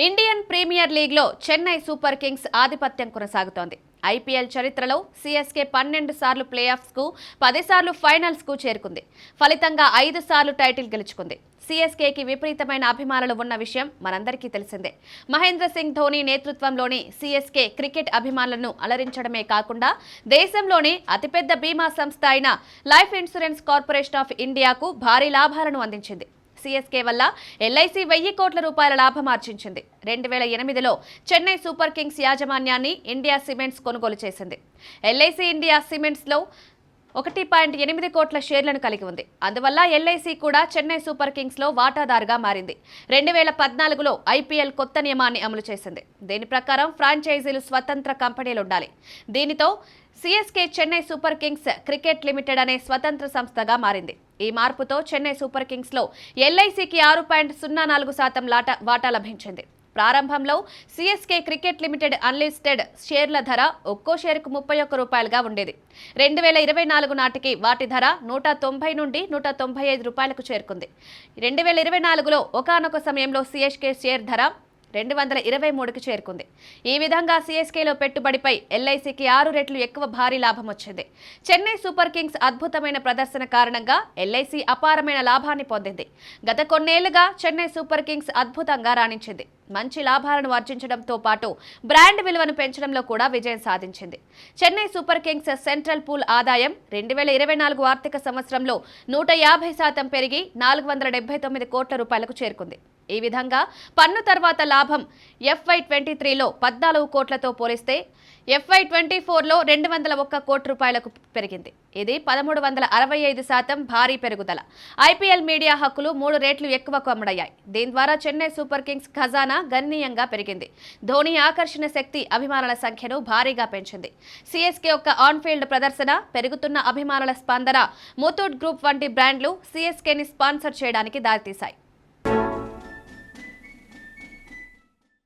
Indian premier లీగ్లో Chennai super Kings ఆధిపత్యం కొనసాగుతోంది. ఐపీఎల్ చరిత్రలో సీఎస్కే 12 సార్లు ప్లేఆఫ్స్కు, 10 సార్లు ఫైనల్స్కు చేరుకుంది. ఫలితంగా 5 సార్లు టైటిల్ గెలుచుకుంది. సీఎస్కేకి విపరీతమైన అభిమానులు ఉన్న విషయం మనందరికీ తెలిసిందే. మహేంద్ర సింగ్ ధోని నేతృత్వంలోని సీఎస్కే క్రికెట్ అభిమానులను అలరించడమే కాకుండా దేశంలోనే అతిపెద్ద బీమా సంస్థ అయిన లైఫ్ ఇన్సూరెన్స్ కార్పొరేషన్ ఆఫ్ ఇండియాకు భారీ లాభాలను అందించింది. సీఎస్కే వల్ల ఎల్ఐసి 1000 కోట్ల రూపాయల లాభం ఆర్జించింది. 2008లో చెన్నై సూపర్ కింగ్స్ యాజమాన్యాన్ని ఇండియా సిమెంట్స్ కొనుగోలు చేసింది. ఎల్ఐసి ఇండియా సిమెంట్స్లో 1.8 కోట్ల షేర్లను కలిగి ఉంది. అందువల్ల ఎల్ఐసి కూడా చెన్నై సూపర్ కింగ్స్లో వాటాదారుగా మారింది. 2014లో ఐపీఎల్ కొత్త నియమాన్ని అమలు చేసింది. దీని ప్రకారం ఫ్రాంచైజీలు స్వతంత్ర కంపెనీలు ఉండాలి. దీనితో CSK Chennai super Kings cricket limited అనే స్వతంత్ర సంస్థగా మారింది. ఈ మార్పుతో చెన్నై సూపర్ కింగ్స్లో ఎల్ఐసికి 6.04% వాటా లభించింది. ప్రారంభంలో సీఎస్కే క్రికెట్ లిమిటెడ్ అన్లిస్టెడ్ షేర్ల ధర ఒక్కో షేరుకు 31 రూపాయలుగా ఉండేది. 2024 నాటికి వాటి ధర 190 నుండి 195 రూపాయలకు చేరుకుంది. 2024లో ఒకానొక సమయంలో సీఎస్కే షేర్ ధర 223కి చేరుకుంది. ఈ విధంగా సీఎస్కేలో పెట్టుబడిపై ఎల్ఐసికి 6 రెట్లు ఎక్కువ భారీ లాభం వచ్చింది. చెన్నై సూపర్ కింగ్స్ అద్భుతమైన ప్రదర్శన కారణంగా ఎల్ఐసి అపారమైన లాభాన్ని పొందింది. గత కొన్నేళ్లుగా చెన్నై సూపర్ కింగ్స్ అద్భుతంగా రాణించింది. మంచి లాభాలను ఆర్జించడంతో పాటు బ్రాండ్ విలువను పెంచడంలో కూడా విజయం సాధించింది. Chennai super Kings central pool ఆదాయం 2024 ఆర్థిక సంవత్సరంలో 150% పెరిగి 479 కోట్ల రూపాయలకు చేరుకుంది. ఈ విధంగా పన్ను తర్వాత లాభం FY23లో 14 కోట్లతో పోలిస్తే FY24లో 201 కోట్ల రూపాయలకు పెరిగింది. ఇది 1365% భారీ పెరుగుదల. ఐపీఎల్ మీడియా హక్కులు 3 రెట్లు ఎక్కువకు అమ్ముడయ్యాయి. దీని ద్వారా చెన్నై సూపర్ కింగ్స్ ఖజానా గణనీయంగా పెరిగింది. ధోని ఆకర్షణ శక్తి అభిమానుల సంఖ్యను భారీగా పెంచింది. సీఎస్కే యొక్క ఆన్ ఫీల్డ్ ప్రదర్శన, పెరుగుతున్న అభిమానుల స్పందన ముతూట్ గ్రూప్ వంటి బ్రాండ్లు సీఎస్కేని స్పాన్సర్ చేయడానికి దారితీశాయి.